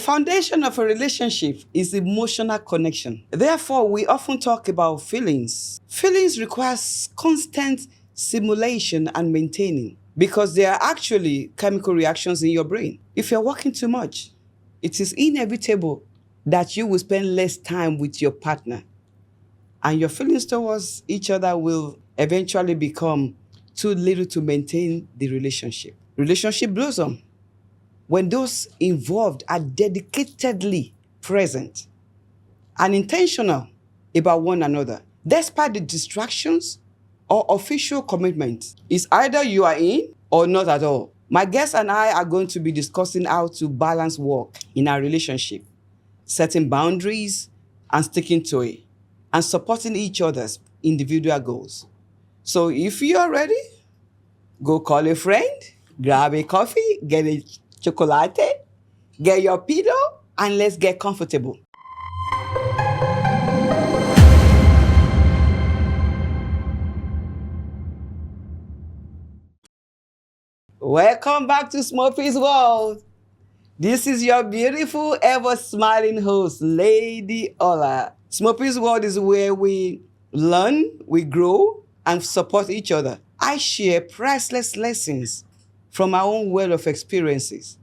foundation of a relationship is emotional connection. Therefore, we often talk about feelings. Feelings requires constant stimulation and maintaining because they are actually chemical reactions in your brain. If you're working too much, it is inevitable that you will spend less time with your partner, and your feelings towards each other will eventually become too little to maintain the relationship. Relationship blossom when those involved are dedicatedly present and intentional about one another, despite the distractions or official commitments. It's either you are in or not at all. My guest and I are going to be discussing how to balance work in our relationship, setting boundaries and sticking to it, and supporting each other's individual goals. So if you're ready, go call a friend, grab a coffee, get a chocolate, get your pillow, and let's get comfortable. Welcome back to SMOPPY'S World. This is your beautiful, ever-smiling host, Lady Ola. SMOPPY'S World is where we learn, we grow, and support each other. I share priceless lessons from my own world of experiences.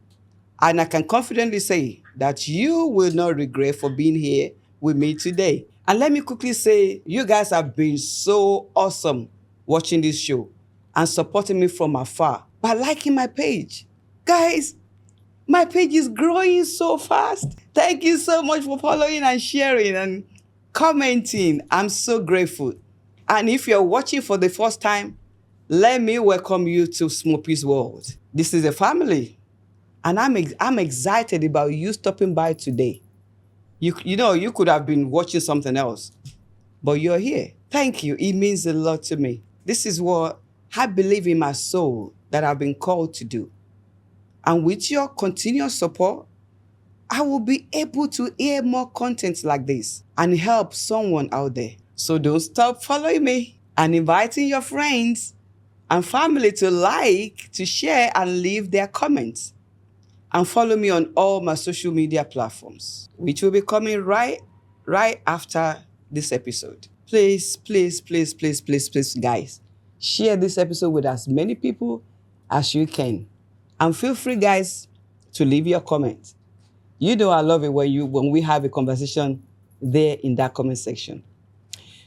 And I can confidently say that you will not regret for being here with me today. And let me quickly say, you guys have been so awesome watching this show and supporting me from afar by liking my page. Guys, my page is growing so fast. Thank you so much for following and sharing and commenting. I'm so grateful. And if you're watching for the first time, let me welcome you to SMOPPY'S World. This is a family. And I'm excited about you stopping by today. You know, you could have been watching something else, but you're here. Thank you. It means a lot to me. This is what I believe in my soul that I've been called to do. And with your continuous support, I will be able to hear more content like this and help someone out there. So don't stop following me and inviting your friends and family to like, to share, and leave their comments. And follow me on all my social media platforms, which will be coming right after this episode. Please, guys, share this episode with as many people as you can. And feel free, guys, to leave your comments. You know I love it when we have a conversation there in that comment section.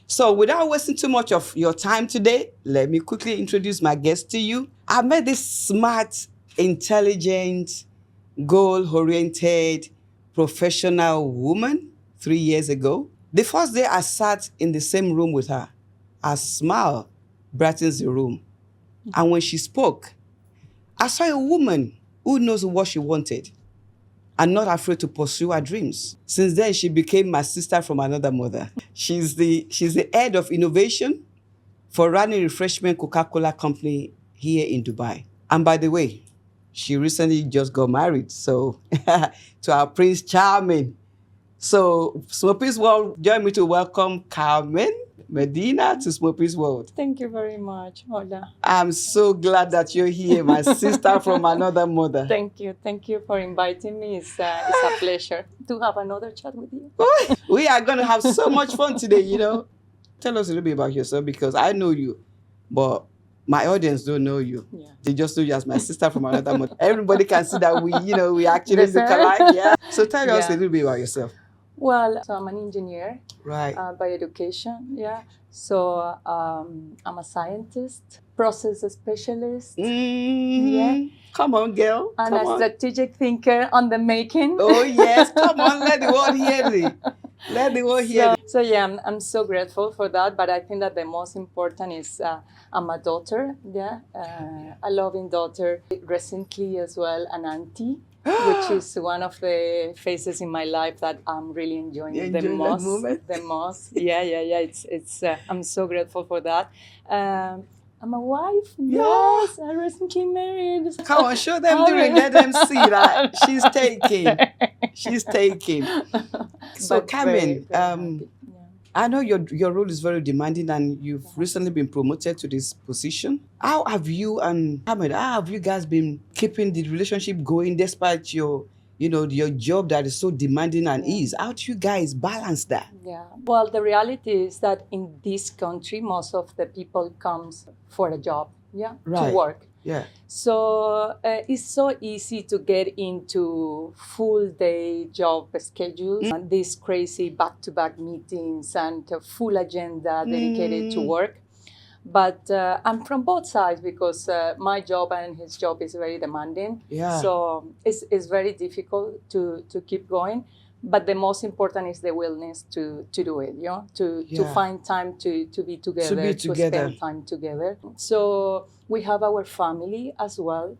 So without wasting too much of your time today, let me quickly introduce my guest to you. I met this smart, intelligent, goal-oriented, professional woman 3 years ago. The first day I sat in the same room with her, her smile brightens the room. And when she spoke, I saw a woman who knows what she wanted and not afraid to pursue her dreams. Since then, she became my sister from another mother. She's the head of innovation for Rani Refreshment Coca-Cola Company here in Dubai. And by the way, she recently just got married, so to our Prince Charming. So SMOPPY'S World, join me to welcome Carmen Medina to SMOPPY'S World. Thank you very much, Ola. I'm so glad that you're here, my sister from another mother. Thank you for inviting me. It's a pleasure to have another chat with you. We are going to have so much fun today, you know. Tell us a little bit about yourself, because I know you, but my audience don't know you. Yeah. They just know you as my sister from another mother. Everybody can see that we actually look alike. Yeah. So tell us a little bit about yourself. Well, so I'm an engineer, right, by education. Yeah. So I'm a scientist, process specialist. Yeah. Come on, girl. And a strategic thinker on the making. Oh yes, come on, let the world hear it. Let the world hear it. So yeah, I'm so grateful for that. But I think that the most important is I'm a daughter. Yeah, a loving daughter. Recently as well, an auntie. Which is one of the phases in my life that I'm really enjoying the most. Yeah. It's. I'm so grateful for that. I'm a wife. Yes, I recently married. Come on, show them during. Let them see that she's taking. She's taking. So, Carmen, I know your role is very demanding, and you've recently been promoted to this position. How have you and Carmen, how have you guys been keeping the relationship going despite your your job that is so demanding and ease. How do you guys balance that? Yeah. Well, the reality is that in this country, most of the people comes for a job, Right. to work. Yeah. So it's so easy to get into full day job schedules, and these crazy back-to-back meetings and a full agenda dedicated to work. But I'm from both sides because my job and his job is very demanding. Yeah. So it's very difficult to keep going. But the most important is the willingness to do it, to find time to be together, to spend time together. So we have our family as well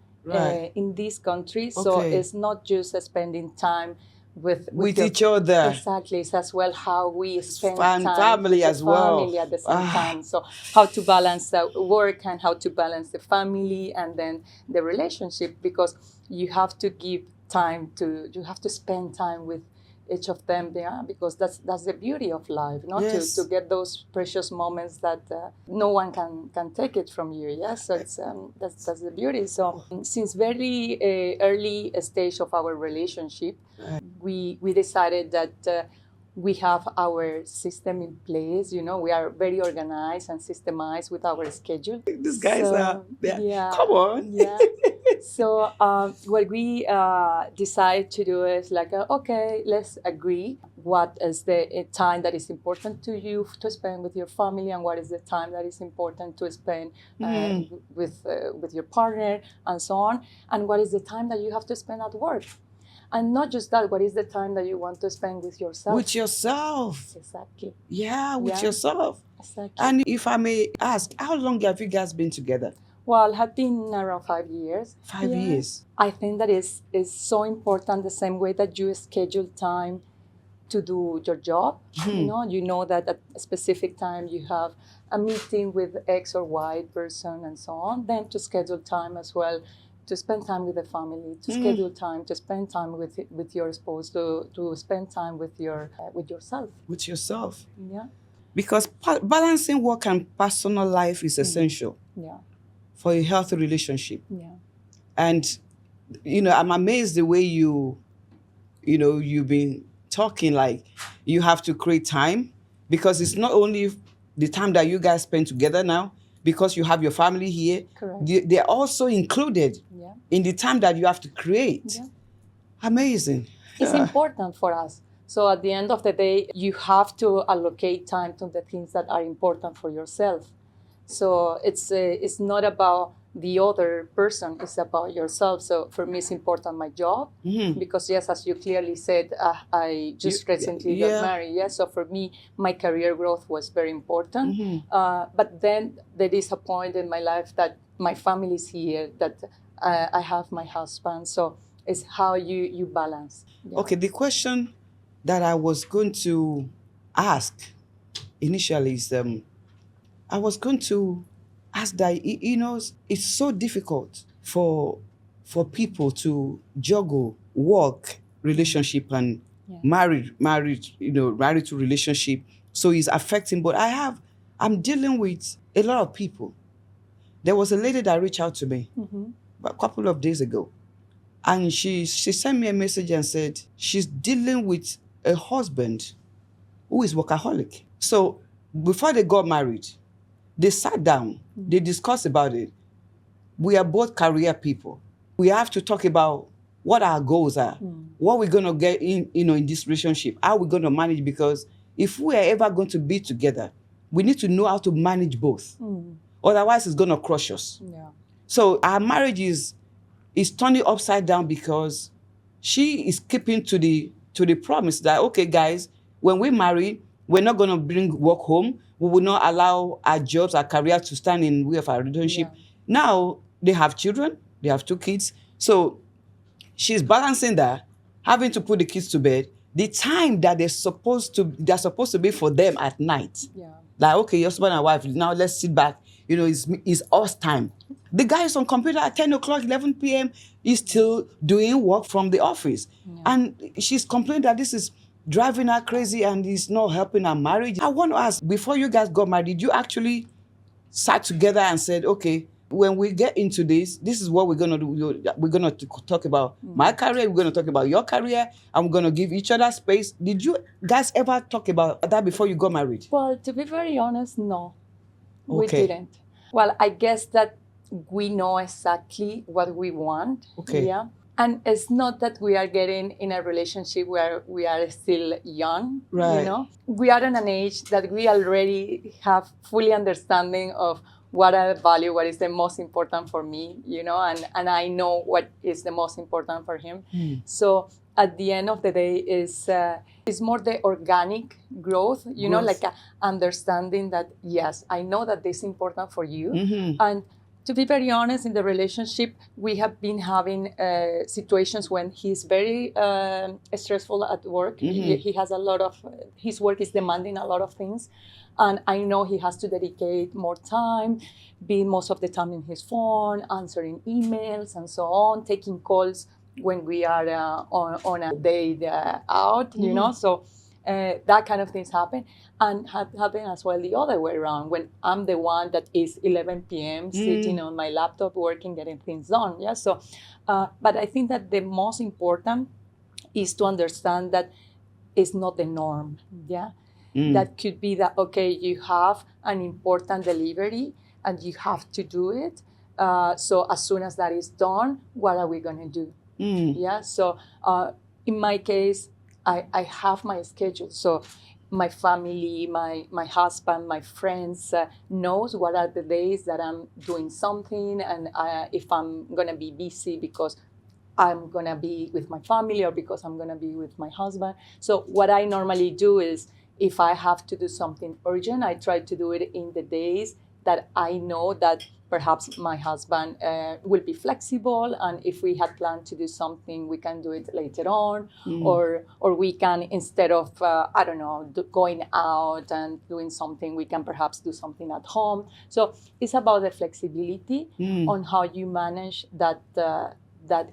in this country. So it's not just spending time with each other. Exactly. It's as well how we spend time family as well. Family at the same time. So how to balance the work and how to balance the family and then the relationship, because you have to give time you have to spend time with each of them there, because that's the beauty of life, to get those precious moments that no one can take it from you. So it's that's the beauty. So since very early stage of our relationship, we decided that we have our system in place. We are very organized and systemized with our schedule. These guys are come on. So what we decide to do is like, okay, let's agree what is the time that is important to you to spend with your family, and what is the time that is important to spend with your partner, and so on, and what is the time that you have to spend at work. And not just that, what is the time that you want to spend with yourself? With yourself. Exactly. Yeah, with yourself. Exactly. And if I may ask, how long have you guys been together? Well, it had been around 5 years. 5 years. I think that is so important, the same way that you schedule time to do your job. You know that at a specific time you have a meeting with X or Y person and so on. Then to schedule time as well to spend time with the family, to schedule time to spend time with your spouse, to spend time with yourself. With yourself. Yeah. Because balancing work and personal life is essential. Yeah. For a healthy relationship. Yeah. And I'm amazed the way you've been talking, like you have to create time, because it's not only the time that you guys spend together now, because you have your family here. Correct. They're also included in the time that you have to create. Yeah. Amazing. It's important for us. So at the end of the day, you have to allocate time to the things that are important for yourself. So it's not about the other person, it's about yourself. So for me, it's important my job, because yes, as you clearly said, I just recently got married. So for me, my career growth was very important. But then there is a point in my life that my family is here, that I have my husband. So it's how you balance. Yeah. Okay, the question that I was going to ask initially is, I was going to ask that, it's so difficult for people to juggle work, relationship, and married to relationship. So it's affecting, but I'm dealing with a lot of people. There was a lady that reached out to me a couple of days ago, and she sent me a message and said she's dealing with a husband who is workaholic. So before they got married, they sat down, they discussed about it. We are both career people. We have to talk about what our goals are, what we're going to get in this relationship, how we're going to manage, because if we are ever going to be together, we need to know how to manage both. Otherwise, it's going to crush us. Yeah. So our marriage is turning upside down, because she is keeping to the promise that, okay, guys, when we marry, we're not going to bring work home. We will not allow our jobs, our career to stand in the way of our relationship. Yeah. Now they have children. They have 2 kids. So she's balancing that, having to put the kids to bed. The time that they're supposed to be for them at night. Yeah. Like, okay, your husband and wife, now let's sit back. It's us time. The guy is on computer at 10 o'clock, 11 p.m. He's still doing work from the office. Yeah. And she's complaining that this is driving her crazy and it's not helping her marriage. I want to ask, before you guys got married, did you actually sat together and said, okay, when we get into this is what we're gonna do. We're gonna talk about my career. We're gonna talk about your career. I'm gonna give each other space. Did you guys ever talk about that before you got married? Well, to be very honest, no, we Okay. didn't. Well, I guess that we know exactly what we want. Okay. Yeah. And it's not that we are getting in a relationship where we are still young, Right. you know. We are in an age that we already have fully understanding of what I value, what is the most important for me, you know, and I know what is the most important for him. So at the end of the day, is more the organic growth, you know, like understanding that, yes, I know that this is important for you. And to be very honest, in the relationship, we have been having situations when he's very stressful at work. He has a lot of, his work is demanding a lot of things. And I know he has to dedicate more time, be most of the time in his phone, answering emails and so on, taking calls when we are on a day out, you know. So that kind of things happen. And happen as well the other way around, when I'm the one that is 11 p.m. sitting on my laptop working, getting things done. Yeah. So, but I think that the most important is to understand that it's not the norm. Yeah. That could be that, okay, you have an important delivery and you have to do it. So as soon as that is done, what are we going to do? Yeah. So in my case, I have my schedule. So my family, my husband, my friends knows what are the days that I'm doing something, and if I'm going to be busy because I'm going to be with my family or because I'm going to be with my husband. So what I normally do is, if I have to do something urgent, I try to do it in the days that I know that perhaps my husband will be flexible, and if we had planned to do something, we can do it later on, or we can, instead of I don't know, going out and doing something, we can perhaps do something at home. So it's about the flexibility on how you manage that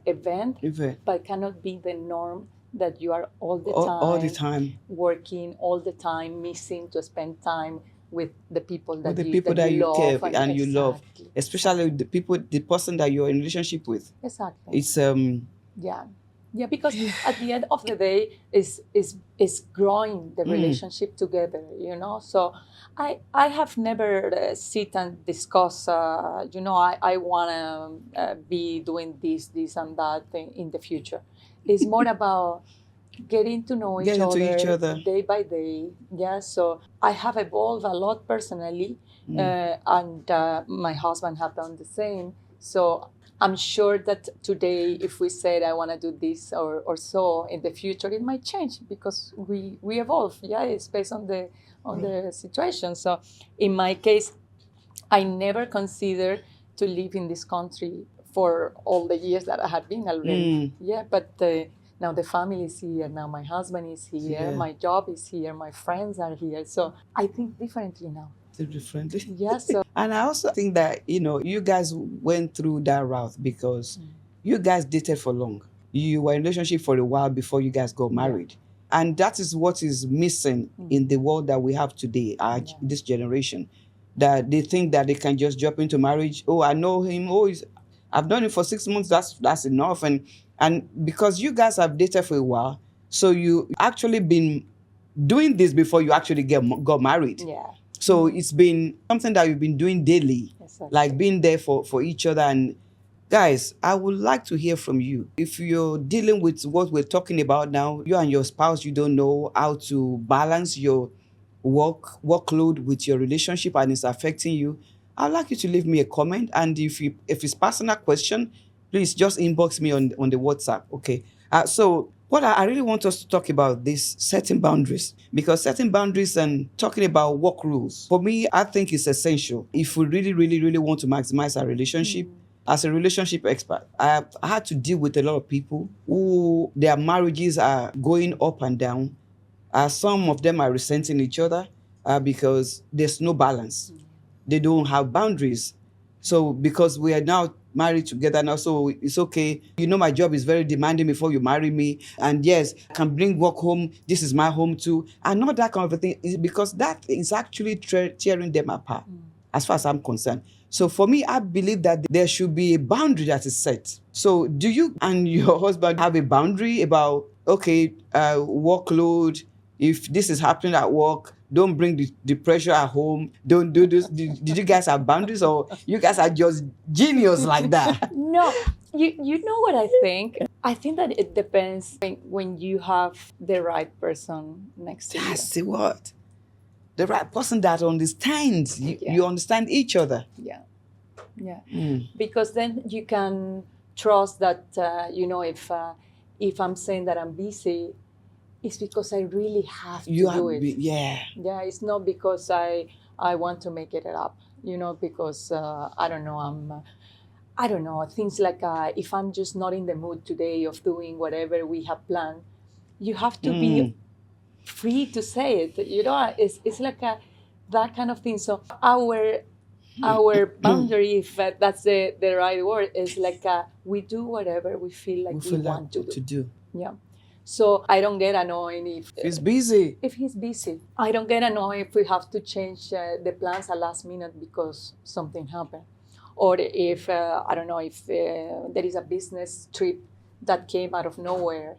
event, but cannot be the norm that you are all the time working, all the time missing to spend time with the people that you love care and you love, especially the person that you're in relationship with. Exactly. It's yeah, because at the end of the day, is growing the relationship together, you know. So I have never sit and discuss, you know, I want to be doing this and that in the future. It's more about getting to know each other day by day. Yeah, so I have evolved a lot personally, and my husband have done the same. So I'm sure that today, if we said I want to do this or so, in the future it might change because we evolve. Yeah, it's based on the situation. So in my case, I never considered to live in this country for all the years that I had been already. Yeah, but now the family is here. Now my husband is here. Yeah. My job is here. My friends are here. So I think differently now. Differently. Yeah. So. And I also think that, you know, you guys went through that route because you guys dated for long. You were in a relationship for a while before you guys got married. Yeah. And that is what is missing in the world that we have today, this generation. That they think that they can just jump into marriage. Oh, I know him. Oh, I've known him for 6 months. That's enough. And because you guys have dated for a while, so you actually been doing this before you actually got married. Yeah. So it's been something that you've been doing daily, like being there for each other. And guys, I would like to hear from you. If you're dealing with what we're talking about now, you and your spouse, you don't know how to balance your workload with your relationship and it's affecting you, I'd like you to leave me a comment. And if it's personal question, please just inbox me on the WhatsApp. Okay. So what I really want us to talk about this setting boundaries, because setting boundaries and talking about work rules, for me, I think it's essential. If we really, really, really want to maximize our relationship, as a relationship expert, I had to deal with a lot of people who their marriages are going up and down. Some of them are resenting each other because there's no balance. They don't have boundaries. So because we are now married together now, so it's okay. You know, my job is very demanding before you marry me. And yes, I can bring work home. This is my home too. And not that kind of a thing, because that is actually tearing them apart. as far as I'm concerned. So for me, I believe that there should be a boundary that is set. So do you and your husband have a boundary about, okay, workload, if this is happening at work, don't bring the pressure at home, don't do this. Did you guys have boundaries, or you guys are just genius like that? No, you know what I think? I think that it depends when you have the right person next to you. That's the word. The right person that understands. You, Yeah. you understand each other. Yeah, yeah. Mm. Because then you can trust that if I'm saying that I'm busy, it's because I really have to You have do it. yeah. Yeah, it's not because I want to make it up. Because I don't know. I don't know, things like if I'm just not in the mood today of doing whatever we have planned, you have to be free to say it. It's like that kind of thing. So our boundary, if that's the right word, is like we do whatever we feel like we want to do. Yeah. So I don't get annoyed if He's busy. if he's busy. I don't get annoyed if we have to change the plans at last minute because something happened. Or if, I don't know, if there is a business trip that came out of nowhere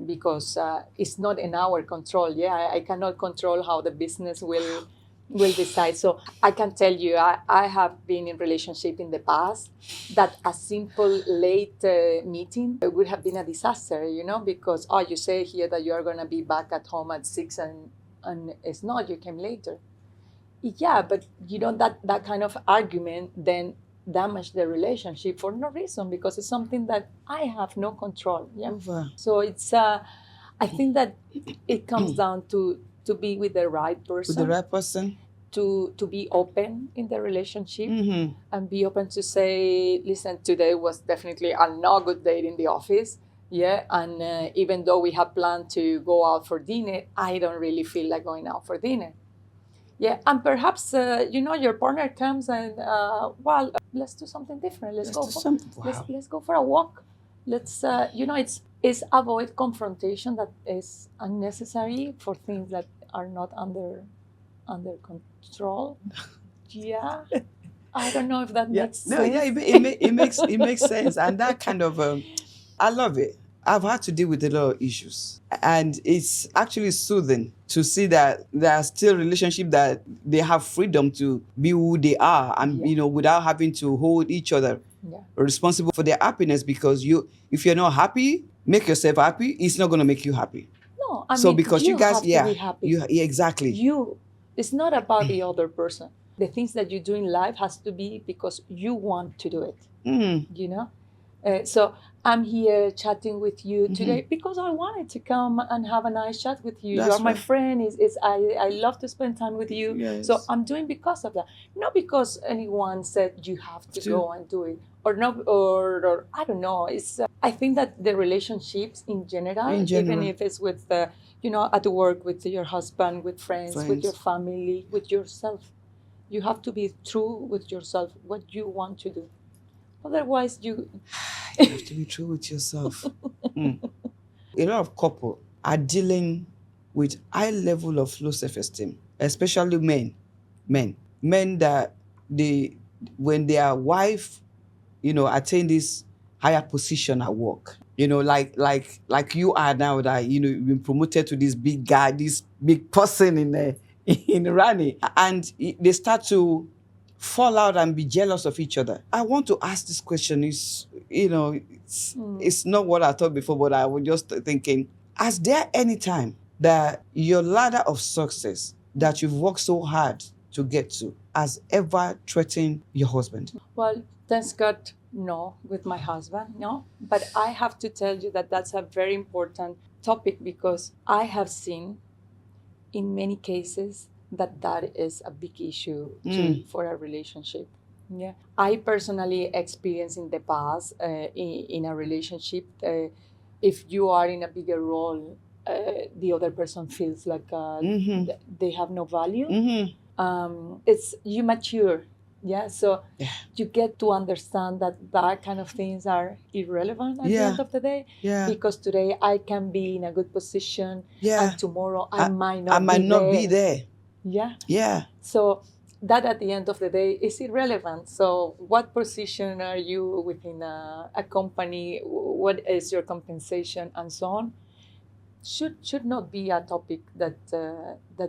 because it's not in our control. Yeah, I cannot control how the business will decide. So I can tell you, I have been in relationship in the past that a simple late meeting would have been a disaster, because, you say here that you are going to be back at home at 6 and it's not, you came later. Yeah, but that kind of argument then damage the relationship for no reason because it's something that I have no control. Yeah. Over. So it's I think that it comes down to be with the right person. With the right person. To be open in the relationship Mm-hmm. and be open to say, listen, today was definitely a not good day in the office. Yeah, and even though we have planned to go out for dinner, I don't really feel like going out for dinner. Yeah, and perhaps your partner comes and let's do something different. Let's go for a walk. Let's it's avoid confrontation that is unnecessary for things that are not under control. Yeah, I don't know if that makes sense. No, yeah, it makes sense, and that kind of I love it. I've had to deal with a lot of issues, and it's actually soothing to see that there are still relationships that they have freedom to be who they are, and without having to hold each other responsible for their happiness. Because if you're not happy, make yourself happy. It's not going to make you happy. No, because you guys, have to be happy. Exactly. It's not about the other person. The things that you do in life has to be because you want to do it. Mm. So I'm here chatting with you today because I wanted to come and have a nice chat with you. That's You're my right. friend. I love to spend time with you. Yes. So I'm doing because of that. Not because anyone said you have to go and do it. Or no, or I don't know. It's I think that the relationships in general, even if it's with at work, with your husband, with friends, with your family, with yourself, you have to be true with yourself. What you want to do. Otherwise, you have to be true with yourself. A lot of couples are dealing with high level of low self-esteem, especially men that when their wife, attain this higher position at work, like you are now, that you've been promoted to this big guy, this big person in Rani, and they start to fall out and be jealous of each other. I want to ask this question. It's not what I thought before, but I was just thinking, has there any time that your ladder of success that you've worked so hard to get to has ever threatened your husband? Well, thanks God, no, with my husband, no. But I have to tell you that that's a very important topic because I have seen in many cases that is a big issue for a relationship. Yeah, I personally experienced in the past in a relationship, if you are in a bigger role, the other person feels like they have no value. It's you mature. Yeah, so you get to understand that kind of things are irrelevant at the end of the day. Yeah. Because today I can be in a good position, Yeah. and tomorrow I might not be there. Yeah. Yeah. So that at the end of the day is irrelevant. So what position are you within a company? What is your compensation and so on? Should not be a topic that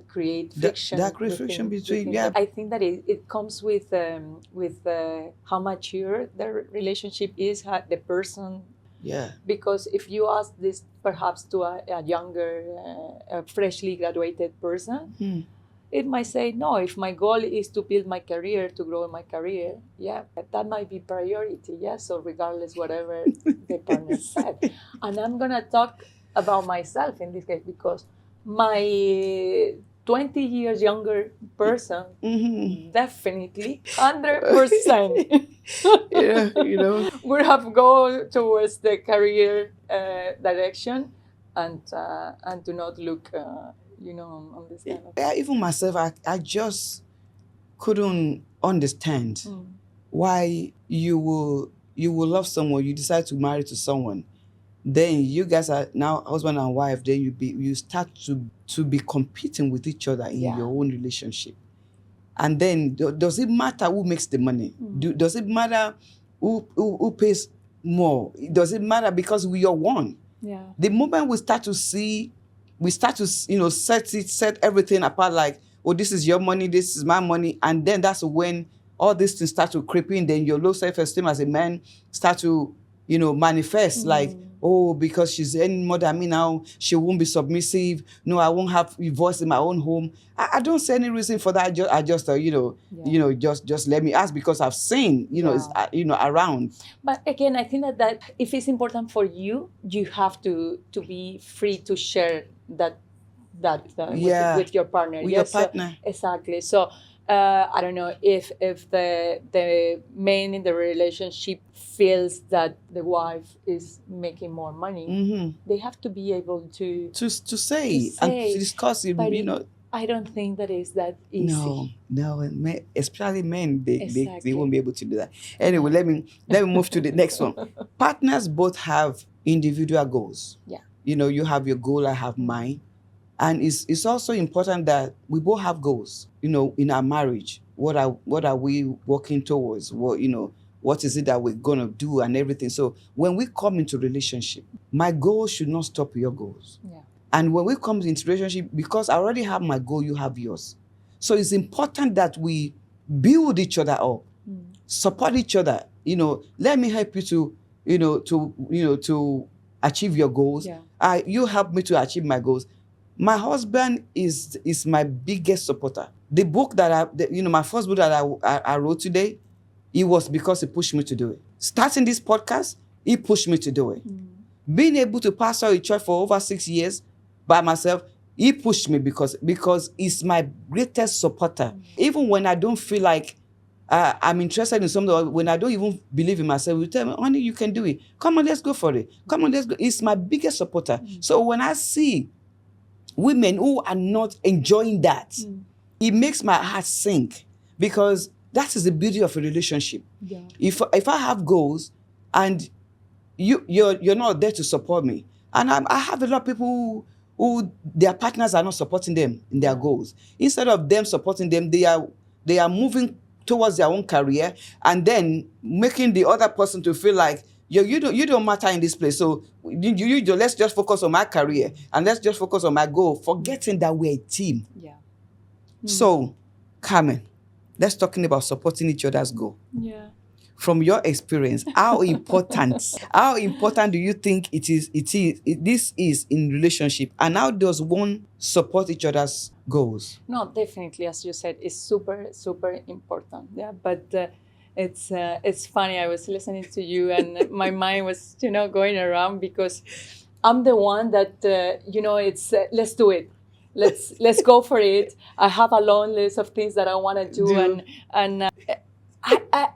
create friction. That create friction between, yeah. I think that it comes with how mature the relationship is, how the person. Yeah. Because if you ask this perhaps to a younger, freshly graduated person, it might say, no, if my goal is to build my career, to grow my career, yeah, that might be priority, yeah. So regardless, whatever the partner said. And I'm going to talk about myself in this case, because my 20 years younger person, definitely 100%, yeah, would have gone towards the career direction, and do not look, on this kind of. Yeah, even myself, I just couldn't understand why you will love someone, you decide to marry to someone. Then you guys are now husband and wife. Then you start to be competing with each other in your own relationship. And then does it matter who makes the money? Does it matter who pays more? Does it matter because we are one? Yeah. The moment we start to set everything apart, like, oh, this is your money, this is my money, and then that's when all these things start to creep in. Then your low self-esteem as a man start to manifest, like, oh, because she's earning more than me now, she won't be submissive. No, I won't have a voice in my own home. I don't see any reason for that. I just just let me ask, because I've seen, it's around. But again, I think that if it's important for you, you have to be free to share that with your partner. With your partner. So, exactly. So I don't know if the man in the relationship feels that the wife is making more money, they have to be able to say and to discuss it. I don't think that is that easy. No, especially men, they won't be able to do that. Anyway, let me move to the next one. Partners both have individual goals. Yeah. You have your goal, I have mine. And it's also important that we both have goals, in our marriage. What are we working towards? What is it that we're going to do and everything? So when we come into relationship, my goal should not stop your goals. Yeah. And when we come into relationship, because I already have my goal, you have yours. So it's important that we build each other up, support each other. Let me help you to achieve your goals. Yeah. You help me to achieve my goals. My husband is my biggest supporter. The book that my first book that I wrote today, it was because he pushed me to do it. Starting this podcast, he pushed me to do it. Being able to pastor a church for over 6 years by myself, he pushed me because he's my greatest supporter. Even when I don't feel like I'm interested in something, when I don't even believe in myself, you tell me, honey, you can do it. Come on, let's go for it. Come on, let's go. He's my biggest supporter. So when I see women who are not enjoying that, it makes my heart sink, because that is the beauty of a relationship. Yeah. If I have goals and you're not there to support me, and I have a lot of people who their partners are not supporting them in their goals. Instead of them supporting them, they are moving towards their own career, and then making the other person to feel like you don't matter in this place. So let's just focus on my career and let's just focus on my goal, forgetting that we're a team. Yeah. So, Carmen, let's talking about supporting each other's goal. Yeah. From your experience, how important do you think this is in relationship, and how does one support each other's goals? No, definitely, as you said, it's super, super important. Yeah, but it's funny. I was listening to you, and my mind was going around, because I'm the one that it's let's do it. Let's go for it. I have a long list of things that I want to do, and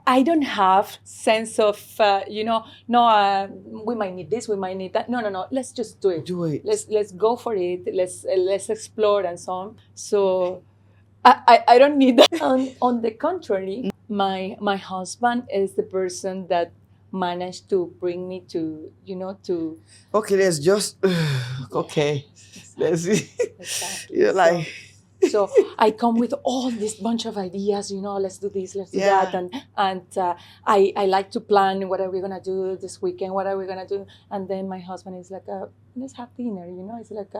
I don't have sense of we might need this, we might need that. No. Let's just do it. Do it. Let's go for it. Let's explore and so on. So I don't need that. On the contrary, my husband is the person that managed to bring me to Okay, let's just okay. Let's see. Exactly. You're like So I come with all this bunch of ideas, let's do this, let's do Yeah. that. And I like to plan what are we going to do this weekend, what are we going to do. And then my husband is like, let's have dinner, it's like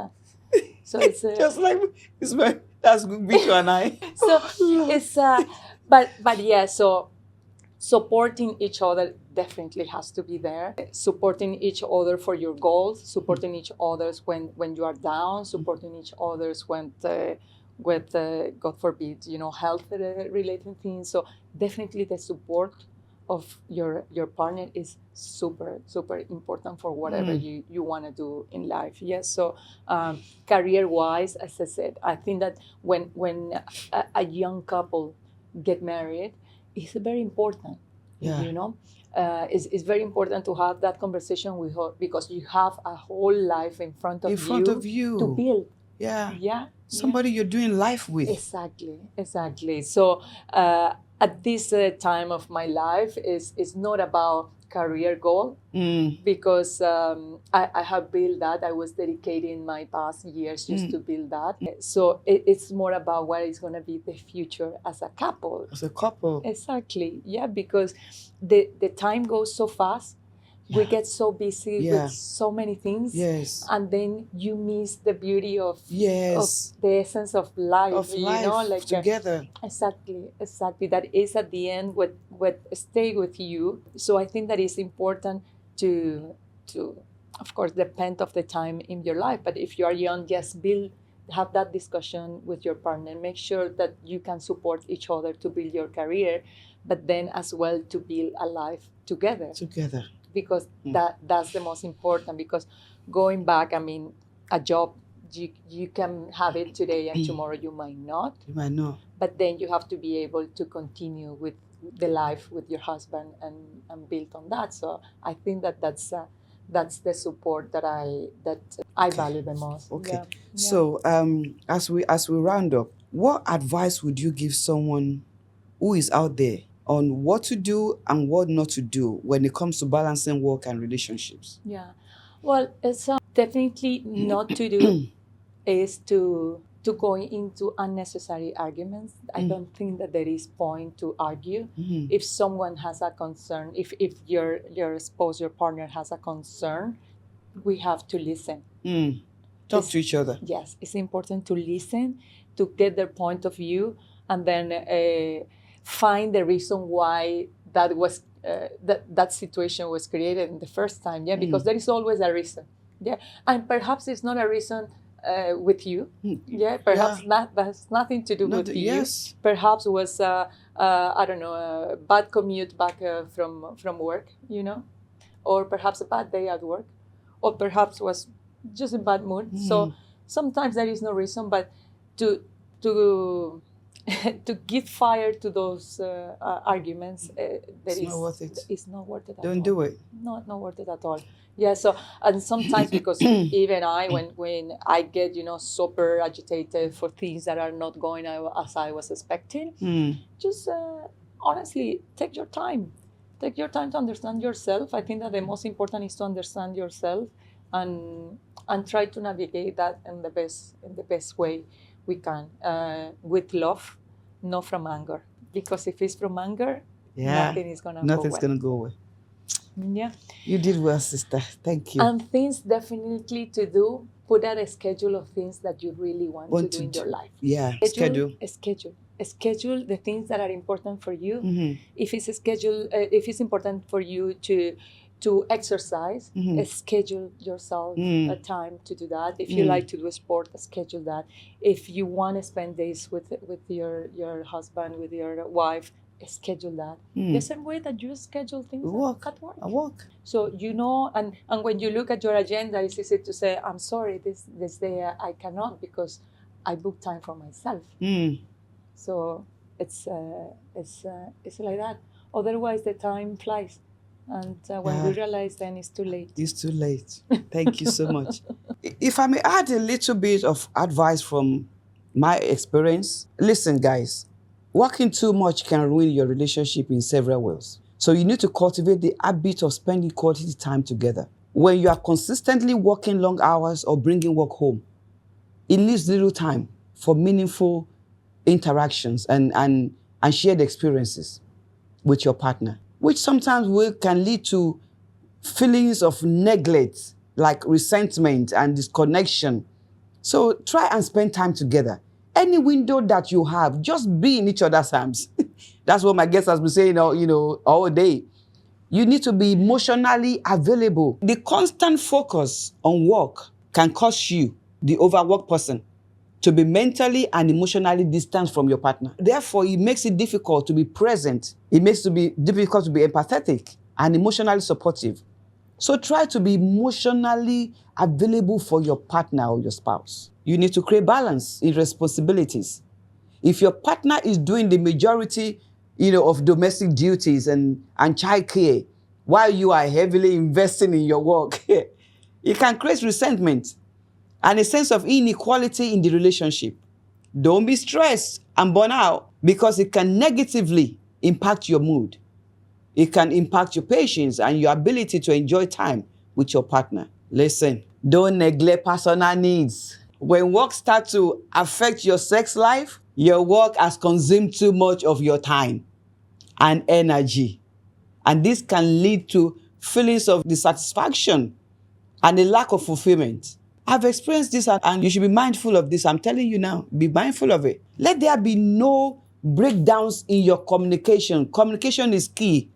so it's Just like that's Bishop and I. so it's but yeah, so supporting each other definitely has to be there. Supporting each other for your goals, supporting each others when you are down, supporting each others when with God forbid, health related things. So definitely the support of your partner is super important for whatever you want to do in life. Yes. So career wise, as I said, I think that when a young couple get married, it's very important. Yeah. It's very important to have that conversation with her, because you have a whole life in front of you to build. Yeah. Somebody you're doing life with. Exactly. So at this time of my life is not about career goal, because I have built that. I was dedicating my past years just to build that. So it's more about what is going to be the future as a couple. Exactly. Yeah, because the time goes so fast. We get so busy with so many things, and then you miss the beauty of the essence of life, like together. Exactly. That is at the end what stay with you. So I think that is important to of course depend of the time in your life. But if you are young, just have that discussion with your partner. Make sure that you can support each other to build your career, but then as well to build a life together. Because that's the most important. Because going back, I mean, a job, you can have it today and tomorrow you might not. But then you have to be able to continue with the life with your husband and build on that. So I think that's the support that I value the most. Okay. Yeah. So as we round up, what advice would you give someone who is out there on what to do and what not to do when it comes to balancing work and relationships? Yeah. Well, it's definitely not to do is to go into unnecessary arguments. I don't think that there is point to argue. If someone has a concern, if your spouse, your partner has a concern, we have to listen. Talk to each other. Yes, it's important to listen, to get their point of view, and then find the reason why that was that situation was created in the first time. Yeah, because there is always a reason. Yeah, and perhaps it's not a reason with you. Yeah, perhaps that has nothing to do with you. Perhaps was I don't know, a bad commute back from work, or perhaps a bad day at work, or perhaps was just a bad mood. So sometimes there is no reason, but to to give fire to those arguments, it's not worth it. It's not worth it at all. Don't do it. No, not worth it at all. Yeah. So, and sometimes because even when I get super agitated for things that are not going as I was expecting, just honestly take your time. Take your time to understand yourself. I think that the most important is to understand yourself and try to navigate that in the best way we can, with love, not from anger. Because if it's from anger, nothing's gonna go away. Yeah. You did well, sister. Thank you. And things definitely to do. Put out a schedule of things that you really want to do in your life. Yeah. Schedule the things that are important for you. If it's important for you to exercise, schedule yourself a time to do that. If you like to do a sport, schedule that. If you want to spend days with your husband, with your wife, schedule that. The same way that you schedule things at work. So and when you look at your agenda, it's easy to say, I'm sorry, this day I cannot because I booked time for myself. So it's like that. Otherwise, the time flies. And when we realize, then it's too late. It's too late. Thank you so much. If I may add a little bit of advice from my experience. Listen, guys, working too much can ruin your relationship in several ways. So you need to cultivate the habit of spending quality time together. When you are consistently working long hours or bringing work home, it leaves little time for meaningful interactions and shared experiences with your partner, which sometimes can lead to feelings of neglect, like resentment and disconnection. So try and spend time together. Any window that you have, just be in each other's arms. That's what my guest has been saying all day. You need to be emotionally available. The constant focus on work can cause you, the overworked person, to be mentally and emotionally distant from your partner. Therefore, it makes it difficult to be present. It makes it be difficult to be empathetic and emotionally supportive. So try to be emotionally available for your partner or your spouse. You need to create balance in responsibilities. If your partner is doing the majority, of domestic duties and child care, while you are heavily investing in your work, it can create resentment and a sense of inequality in the relationship. Don't be stressed and burn out, because it can negatively impact your mood. It can impact your patience and your ability to enjoy time with your partner. Listen, don't neglect personal needs. When work starts to affect your sex life, your work has consumed too much of your time and energy. And this can lead to feelings of dissatisfaction and a lack of fulfillment. I've experienced this, and you should be mindful of this. I'm telling you now, be mindful of it. Let there be no breakdowns in your communication. Communication is key.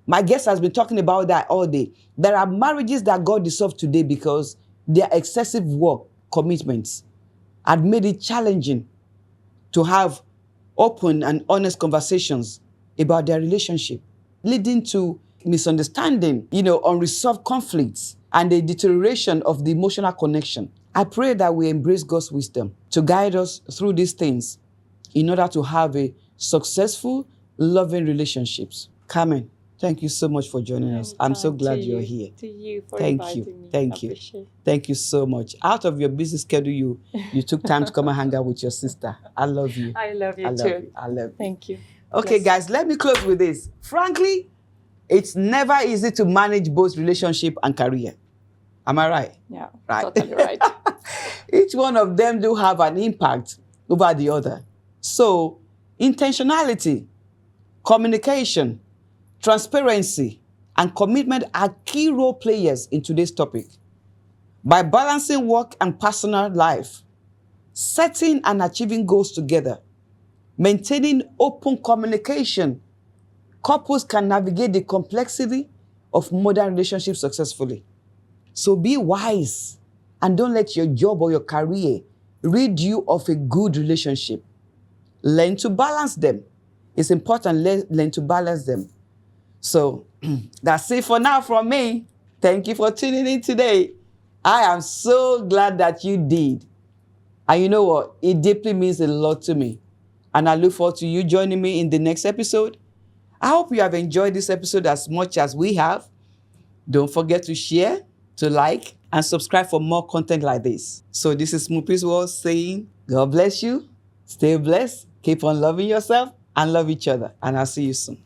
My guest has been talking about that all day. There are marriages that got dissolved today because their excessive work commitments had made it challenging to have open and honest conversations about their relationship, leading to misunderstanding, unresolved conflicts, and the deterioration of the emotional connection. I pray that we embrace God's wisdom to guide us through these things in order to have a successful, loving relationships. Carmen, thank you so much for joining us. I'm so glad you're here. To you for Thank inviting you. me. Thank I you. appreciate it. Thank you so much. Out of your busy schedule, you took time to come and hang out with your sister. I love you. I love you I love too. you. I love you. Thank you. Okay, Yes. guys, let me close with this. Frankly, it's never easy to manage both relationship and career. Am I right? Yeah, Right. totally right. Each one of them do have an impact over the other. So, intentionality, communication, transparency, and commitment are key role players in today's topic. By balancing work and personal life, setting and achieving goals together, maintaining open communication, couples can navigate the complexity of modern relationships successfully. So be wise and don't let your job or your career rid you of a good relationship. Learn to balance them. It's important, learn to balance them. So that's it for now from me. Thank you for tuning in today. I am so glad that you did. And you know what? It deeply means a lot to me. And I look forward to you joining me in the next episode. I hope you have enjoyed this episode as much as we have. Don't forget to share, to like, and subscribe for more content like this. So this is SMOPPY'S World saying, God bless you, stay blessed, keep on loving yourself, and love each other. And I'll see you soon.